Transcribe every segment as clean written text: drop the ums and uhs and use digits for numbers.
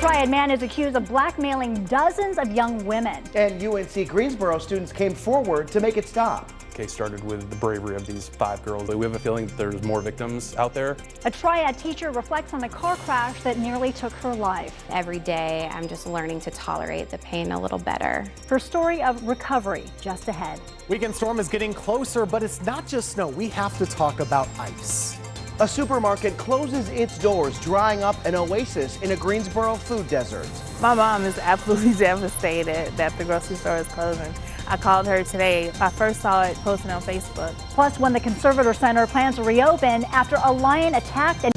Triad man is accused of blackmailing dozens of young women. And UNC Greensboro students came forward to make it stop. Case started with the bravery of these 5 girls. We have a feeling that there's more victims out there. A Triad teacher reflects on the car crash that nearly took her life. Every day, I'm just learning to tolerate the pain a little better. Her story of recovery just ahead. Weekend storm is getting closer, but it's not just snow. We have to talk about ice. A supermarket closes its doors, drying up an oasis in a Greensboro food desert. My mom is absolutely devastated that the grocery store is closing. I called her today. I first saw it posted on Facebook. Plus, when the Conservator Center plans to reopen after a lion attacked and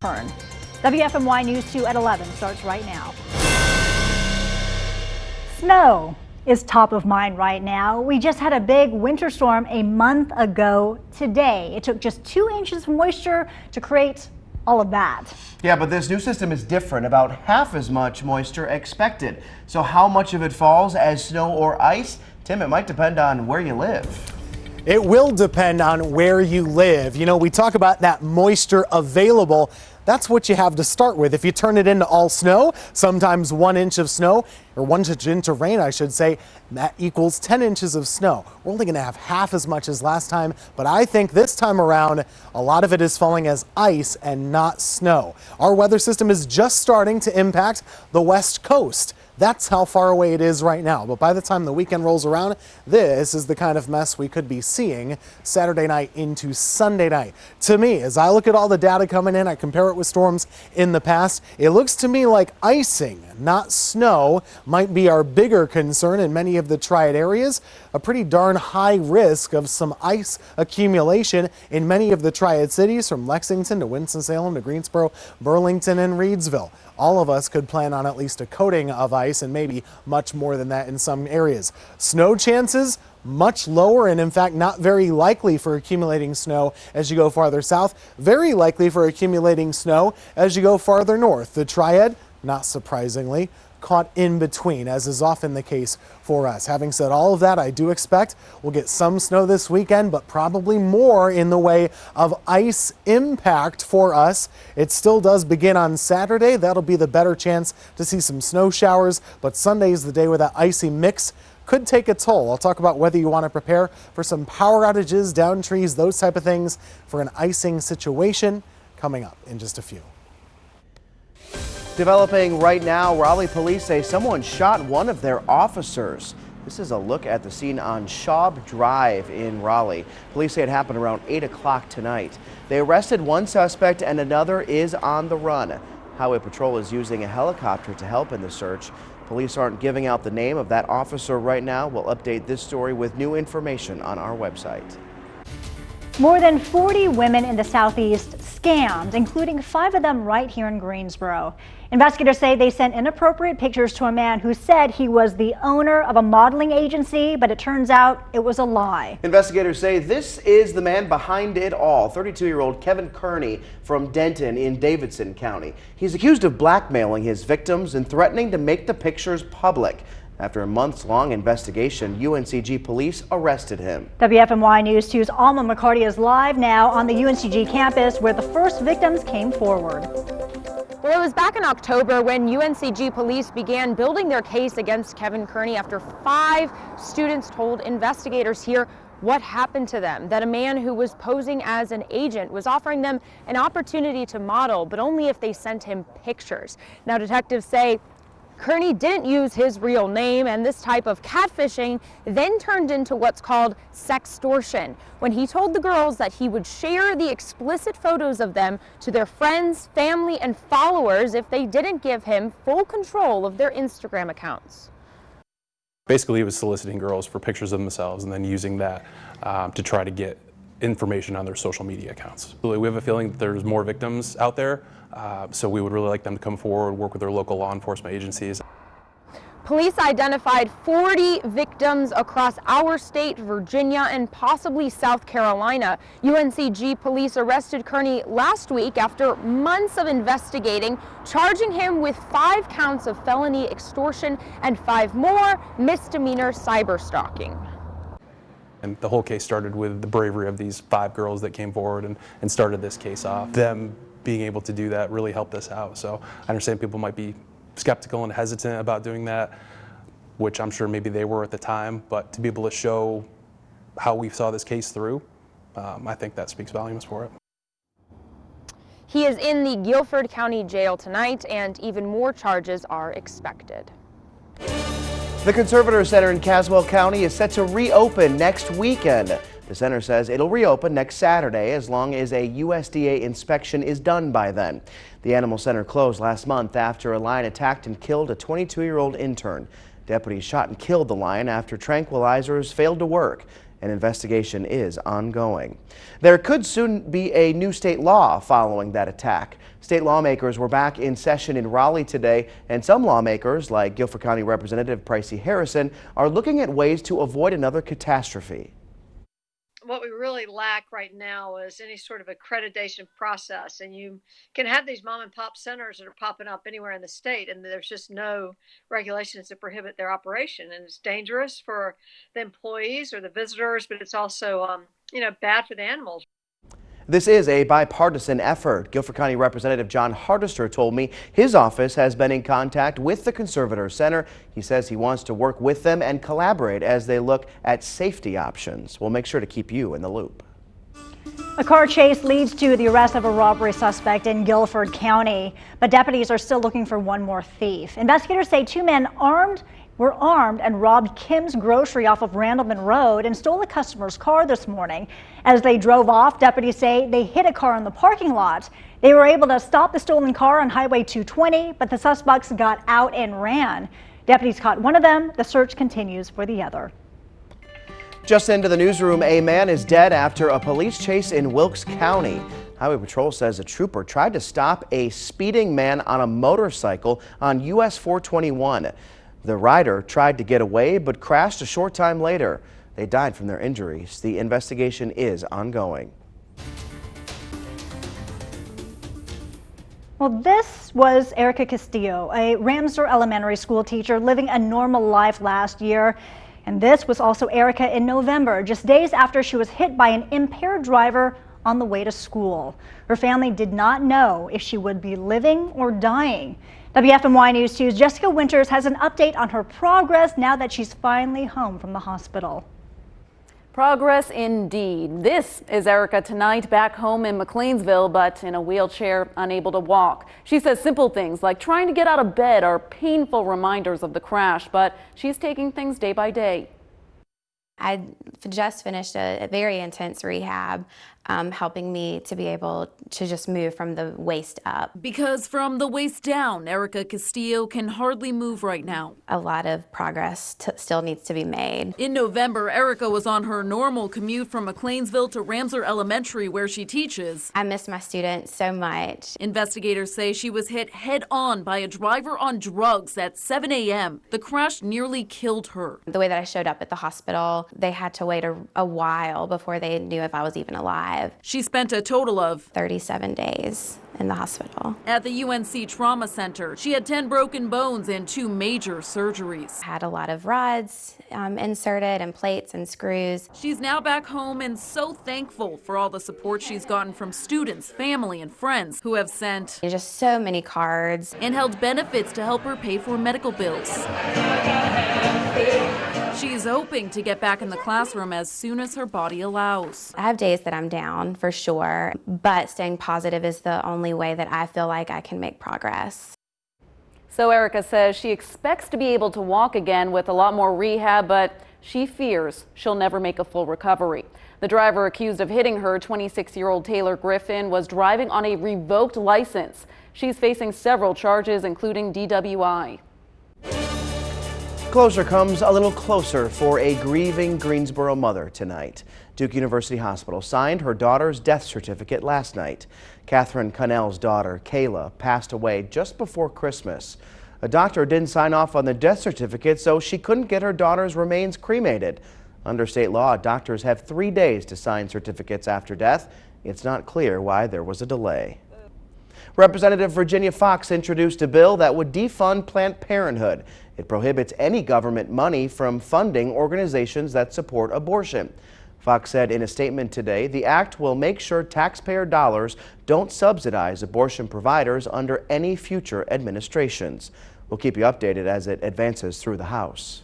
turned. WFMY News 2 at 11 starts right now. Snow is top of mind right now. We just had a big winter storm a month ago today. It took just 2 inches of moisture to create all of that. Yeah, but this new system is different. About half as much moisture expected. So how much of it falls as snow or ice? Tim, it might depend on where you live. It will depend on where you live. You know, we talk about that moisture available. That's what you have to start with. If you turn it into all snow, sometimes 1 inch of snow, or 1 inch of rain, I should say, that equals 10 inches of snow. We're only going to have half as much as last time, but I think this time around, a lot of it is falling as ice and not snow. Our weather system is just starting to impact the West Coast. That's how far away it is right now. But by the time the weekend rolls around, this is the kind of mess we could be seeing Saturday night into Sunday night. To me, as I look at all the data coming in, I compare it with storms in the past, it looks to me like icing, not snow, might be our bigger concern in many of the Triad areas. A pretty darn high risk of some ice accumulation in many of the Triad cities, from Lexington to Winston-Salem to Greensboro, Burlington, and Reedsville. All of us could plan on at least a coating of ice and maybe much more than that in some areas. Snow chances much lower, and in fact not very likely for accumulating snow as you go farther south. Very likely for accumulating snow as you go farther north. The Triad, not surprisingly, caught in between, as is often the case for us. Having said all of that, I do expect we'll get some snow this weekend, but probably more in the way of ice impact for us. It still does begin on Saturday. That'll be the better chance to see some snow showers, but Sunday is the day where that icy mix could take a toll. I'll talk about whether you want to prepare for some power outages, down trees, those type of things for an icing situation coming up in just a few. Developing right now, Raleigh police say someone shot one of their officers. This is a look at the scene on Schaub Drive in Raleigh. Police say it happened around 8 o'clock tonight. They arrested one suspect and another is on the run. Highway Patrol is using a helicopter to help in the search. Police aren't giving out the name of that officer right now. We'll update this story with new information on our website. More than 40 women in the Southeast scammed, including 5 of them right here in Greensboro. Investigators say they sent inappropriate pictures to a man who said he was the owner of a modeling agency, but it turns out it was a lie. Investigators say this is the man behind it all, 32-year-old Kevin Kearney from Denton in Davidson County. He's accused of blackmailing his victims and threatening to make the pictures public. After a months-long investigation, UNCG police arrested him. WFMY News 2's Alma McCarty is live now on the UNCG campus where the first victims came forward. Well, it was back in October when UNCG police began building their case against Kevin Kearney after 5 students told investigators here what happened to them, that a man who was posing as an agent was offering them an opportunity to model, but only if they sent him pictures. Now, detectives say Kearney didn't use his real name, and this type of catfishing then turned into what's called sextortion, when he told the girls that he would share the explicit photos of them to their friends, family, and followers if they didn't give him full control of their Instagram accounts. Basically, he was soliciting girls for pictures of themselves and then using that to try to get information on their social media accounts. We have a feeling that there's more victims out there, so we would really like them to come forward, work with their local law enforcement agencies. Police identified 40 victims across our state, Virginia, and possibly South Carolina. UNCG police arrested Kearney last week after months of investigating, charging him with 5 counts of felony extortion and 5 more misdemeanor cyberstalking. And the whole case started with the bravery of these 5 girls that came forward and started this case off. Them being able to do that really helped us out. So I understand people might be skeptical and hesitant about doing that, which I'm sure maybe they were at the time, but to be able to show how we saw this case through, I think that speaks volumes for it. He is in the Guilford County Jail tonight, and even more charges are expected. The Conservator Center in Caswell County is set to reopen next weekend. The center says it'll reopen next Saturday as long as a USDA inspection is done by then. The animal center closed last month after a lion attacked and killed a 22-year-old intern. Deputies shot and killed the lion after tranquilizers failed to work. An investigation is ongoing. There could soon be a new state law following that attack. State lawmakers were back in session in Raleigh today, and some lawmakers, like Guilford County Representative Pricey Harrison, are looking at ways to avoid another catastrophe. What we really lack right now is any sort of accreditation process, and you can have these mom and pop centers that are popping up anywhere in the state, and there's just no regulations that prohibit their operation, and it's dangerous for the employees or the visitors, but it's also bad for the animals. This is a bipartisan effort. Guilford County Representative John Hardister told me his office has been in contact with the Conservator Center. He says he wants to work with them and collaborate as they look at safety options. We'll make sure to keep you in the loop. A car chase leads to the arrest of a robbery suspect in Guilford County, but deputies are still looking for one more thief. Investigators say two men were armed and robbed Kim's Grocery off of Randleman Road and stole a customer's car this morning. As they drove off, deputies say they hit a car in the parking lot. They were able to stop the stolen car on Highway 220, but the suspects got out and ran. Deputies caught one of them. The search continues for the other. Just into the newsroom, a man is dead after a police chase in Wilkes County. Highway Patrol says a trooper tried to stop a speeding man on a motorcycle on US 421. The rider tried to get away but crashed a short time later. They died from their injuries. The investigation is ongoing. Well, this was Erica Castillo, a Ramseur Elementary School teacher living a normal life last year. And this was also Erica in November, just days after she was hit by an impaired driver on the way to school. Her family did not know if she would be living or dying. WFMY News 2's Jessica Winters has an update on her progress now that she's finally home from the hospital. Progress indeed. This is Erica tonight, back home in McLeansville, but in a wheelchair, unable to walk. She says simple things like trying to get out of bed are painful reminders of the crash, but she's taking things day by day. I just finished a very intense rehab, helping me to be able to just move from the waist up. Because from the waist down, Erica Castillo can hardly move right now. A lot of progress still needs to be made. In November, Erica was on her normal commute from McLeansville to Ramseur Elementary, where she teaches. I miss my students so much. Investigators say she was hit head-on by a driver on drugs at 7 a.m. The crash nearly killed her. The way that I showed up at the hospital, they had to wait a while before they knew if I was even alive. She spent a total of 37 days in the hospital. At the UNC Trauma Center, she had 10 broken bones and 2 major surgeries. Had a lot of rods inserted and plates and screws. She's now back home and so thankful for all the support she's gotten from students, family, and friends who have sent just so many cards and held benefits to help her pay for medical bills. She's hoping to get back in the classroom as soon as her body allows. I have days that I'm down for sure, but staying positive is the only way that I feel like I can make progress. So Erica says she expects to be able to walk again with a lot more rehab, but she fears she'll never make a full recovery. The driver accused of hitting her, 26-year-old Taylor Griffin, was driving on a revoked license. She's facing several charges, including DWI. Closure comes a little closer for a grieving Greensboro mother tonight. Duke University Hospital signed her daughter's death certificate last night. Catherine Connell's daughter, Kayla, passed away just before Christmas. A doctor didn't sign off on the death certificate, so she couldn't get her daughter's remains cremated. Under state law, doctors have 3 days to sign certificates after death. It's not clear why there was a delay. Representative Virginia Fox introduced a bill that would defund Planned Parenthood. It prohibits any government money from funding organizations that support abortion. Fox said in a statement today, the act will make sure taxpayer dollars don't subsidize abortion providers under any future administrations. We'll keep you updated as it advances through the House.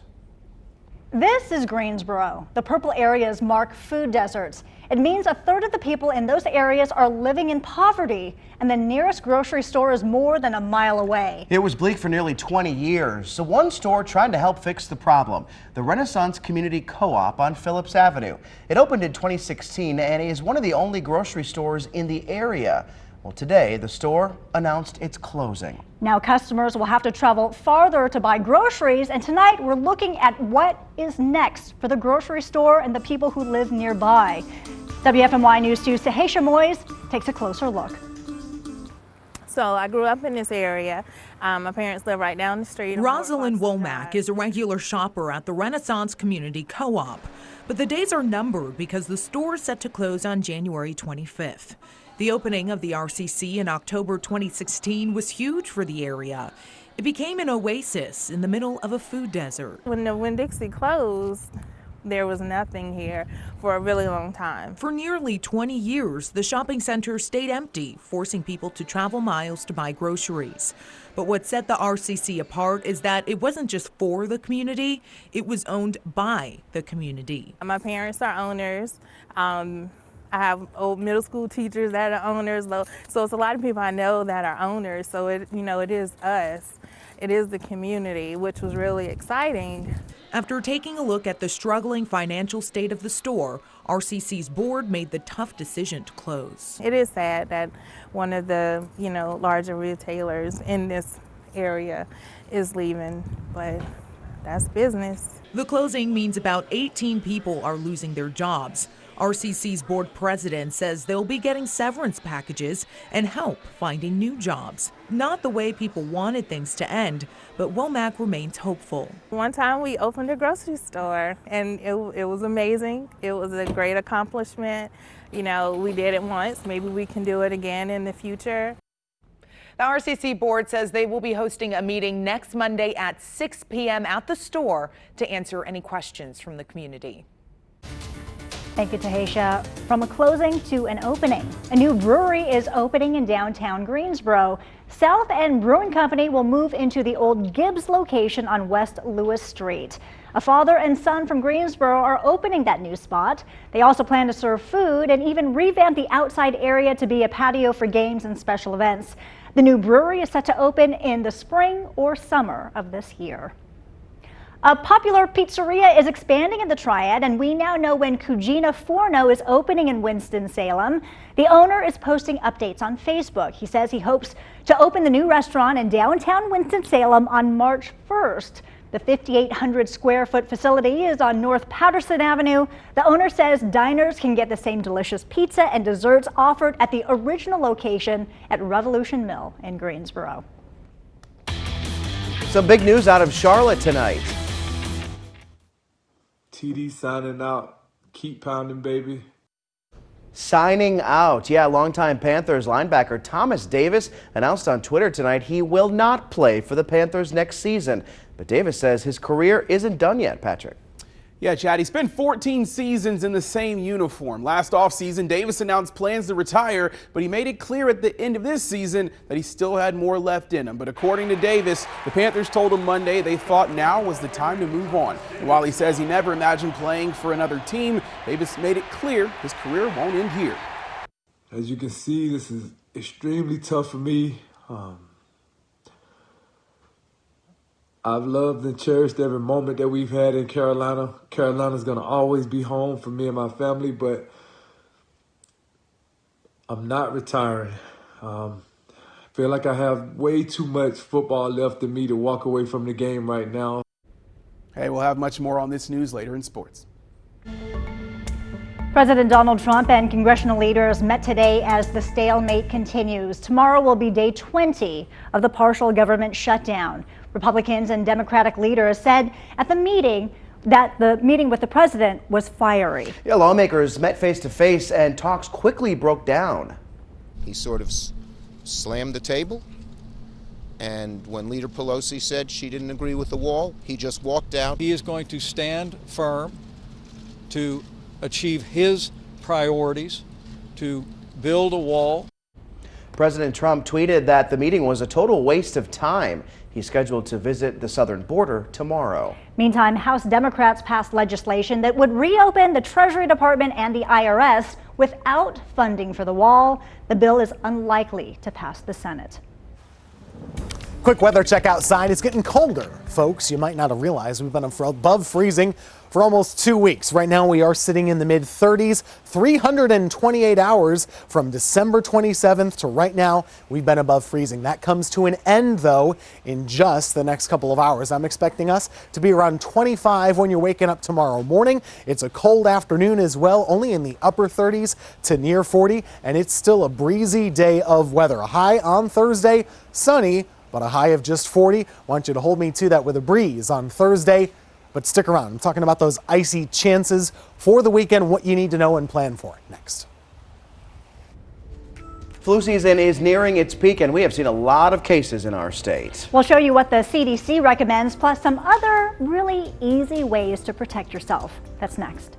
This is Greensboro. The purple areas mark food deserts. It means a third of the people in those areas are living in poverty, and the nearest grocery store is more than a mile away. It was bleak for nearly 20 years, so one store tried to help fix the problem, the Renaissance Community Co-op on Phillips Avenue. It opened in 2016 and is one of the only grocery stores in the area. Well, today, the store announced it's closing. Now customers will have to travel farther to buy groceries, and tonight we're looking at what is next for the grocery store and the people who live nearby. WFMY News 2's Tahisha Moyes takes a closer look. So I grew up in this area. My parents live right down the street. Rosalind Womack is a regular shopper at the Renaissance Community Co-op. But the days are numbered because the store is set to close on January 25th. The opening of the RCC in October 2016 was huge for the area. It became an oasis in the middle of a food desert. When the Winn-Dixie closed, there was nothing here for a really long time. For nearly 20 years, the shopping center stayed empty, forcing people to travel miles to buy groceries. But what set the RCC apart is that it wasn't just for the community, it was owned by the community. My parents are owners. I have old middle school teachers that are owners, so it's a lot of people I know that are owners. So it is us. It is the community, which was really exciting. After taking a look at the struggling financial state of the store, RCC's board made the tough decision to close. It is sad that one of the, larger retailers in this area is leaving, but that's business. The closing means about 18 people are losing their jobs. RCC's board president says they'll be getting severance packages and help finding new jobs. Not the way people wanted things to end, but Womack remains hopeful. One time we opened a grocery store and it was amazing. It was a great accomplishment. We did it once. Maybe we can do it again in the future. The RCC board says they will be hosting a meeting next Monday at 6 p.m. at the store to answer any questions from the community. Thank you, Tahisha. From a closing to an opening, a new brewery is opening in downtown Greensboro. South End Brewing Company will move into the old Gibbs location on West Lewis Street. A father and son from Greensboro are opening that new spot. They also plan to serve food and even revamp the outside area to be a patio for games and special events. The new brewery is set to open in the spring or summer of this year. A popular pizzeria is expanding in the Triad, and we now know when Cugina Forno is opening in Winston-Salem. The owner is posting updates on Facebook. He says he hopes to open the new restaurant in downtown Winston-Salem on March 1st. The 5,800 square foot facility is on North Patterson Avenue. The owner says diners can get the same delicious pizza and desserts offered at the original location at Revolution Mill in Greensboro. Some big news out of Charlotte tonight. TD signing out. Keep pounding, baby. Signing out. Yeah, longtime Panthers linebacker Thomas Davis announced on Twitter tonight he will not play for the Panthers next season. But Davis says his career isn't done yet, Patrick. Yeah, Chad, he spent 14 seasons in the same uniform. Last offseason, Davis announced plans to retire, but he made it clear at the end of this season that he still had more left in him. But according to Davis, the Panthers told him Monday they thought now was the time to move on. And while he says he never imagined playing for another team, Davis made it clear his career won't end here. As you can see, this is extremely tough for me. I've loved and cherished every moment that we've had in Carolina. Carolina's going to always be home for me and my family, but I'm not retiring. I feel like I have way too much football left in me to walk away from the game right now. Hey, we'll have much more on this news later in sports. President Donald Trump and congressional leaders met today as the stalemate continues. Tomorrow will be day 20 of the partial government shutdown. Republicans and Democratic leaders said at the meeting that the meeting with the president was fiery. Yeah, lawmakers met face to face and talks quickly broke down. He sort of slammed the table, and when Leader Pelosi said she didn't agree with the wall, he just walked out. He is going to stand firm to achieve his priorities to build a wall. President Trump tweeted that the meeting was a total waste of time. He's scheduled to visit the southern border tomorrow. Meantime, House Democrats passed legislation that would reopen the Treasury Department and the IRS without funding for the wall. The bill is unlikely to pass the Senate. Quick weather check outside. It's getting colder, folks. You might not have realized we've been above freezing for almost 2 weeks. Right now we are sitting in the mid 30s, 328 hours from December 27th to right now we've been above freezing. That comes to an end though in just the next couple of hours. I'm expecting us to be around 25 when you're waking up tomorrow morning. It's a cold afternoon as well, only in the upper 30s to near 40, and it's still a breezy day of weather. A high on Thursday, sunny, but a high of just 40. Want you to hold me to that with a breeze on Thursday. But stick around. I'm talking about those icy chances for the weekend, what you need to know and plan for next. Flu season is nearing its peak, and we have seen a lot of cases in our state. We'll show you what the CDC recommends, plus some other really easy ways to protect yourself. That's next.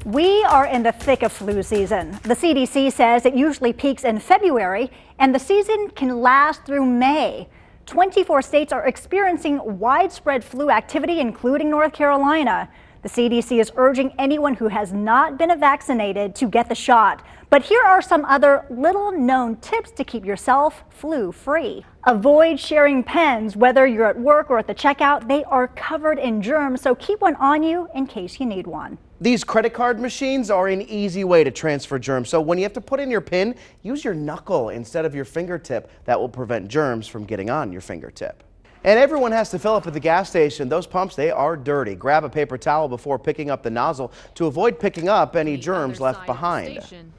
We are in the thick of flu season. The CDC says it usually peaks in February, and the season can last through May. 24 states are experiencing widespread flu activity, including North Carolina. The CDC is urging anyone who has not been vaccinated to get the shot. But here are some other little-known tips to keep yourself flu-free. Avoid sharing pens, whether you're at work or at the checkout. They are covered in germs, so keep one on you in case you need one. These credit card machines are an easy way to transfer germs. So when you have to put in your PIN, use your knuckle instead of your fingertip. That will prevent germs from getting on your fingertip. And everyone has to fill up at the gas station. Those pumps, they are dirty. Grab a paper towel before picking up the nozzle to avoid picking up any germs left behind.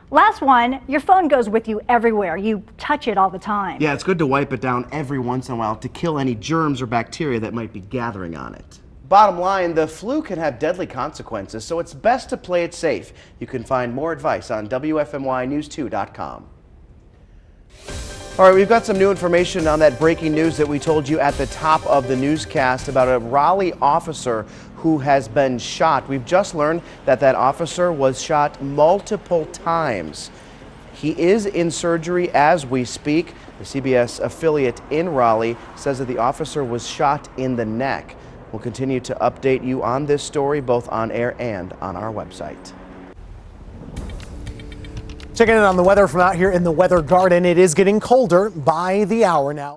Last one, your phone goes with you everywhere. You touch it all the time. Yeah, it's good to wipe it down every once in a while to kill any germs or bacteria that might be gathering on it. Bottom line, the flu can have deadly consequences, so it's best to play it safe. You can find more advice on WFMYnews2.com. All right, we've got some new information on that breaking news that we told you at the top of the newscast about a Raleigh officer who has been shot. We've just learned that that officer was shot multiple times. He is in surgery as we speak. The CBS affiliate in Raleigh says that the officer was shot in the neck. We'll continue to update you on this story both on air and on our website. Checking in on the weather from out here in the Weather Garden. It is getting colder by the hour now.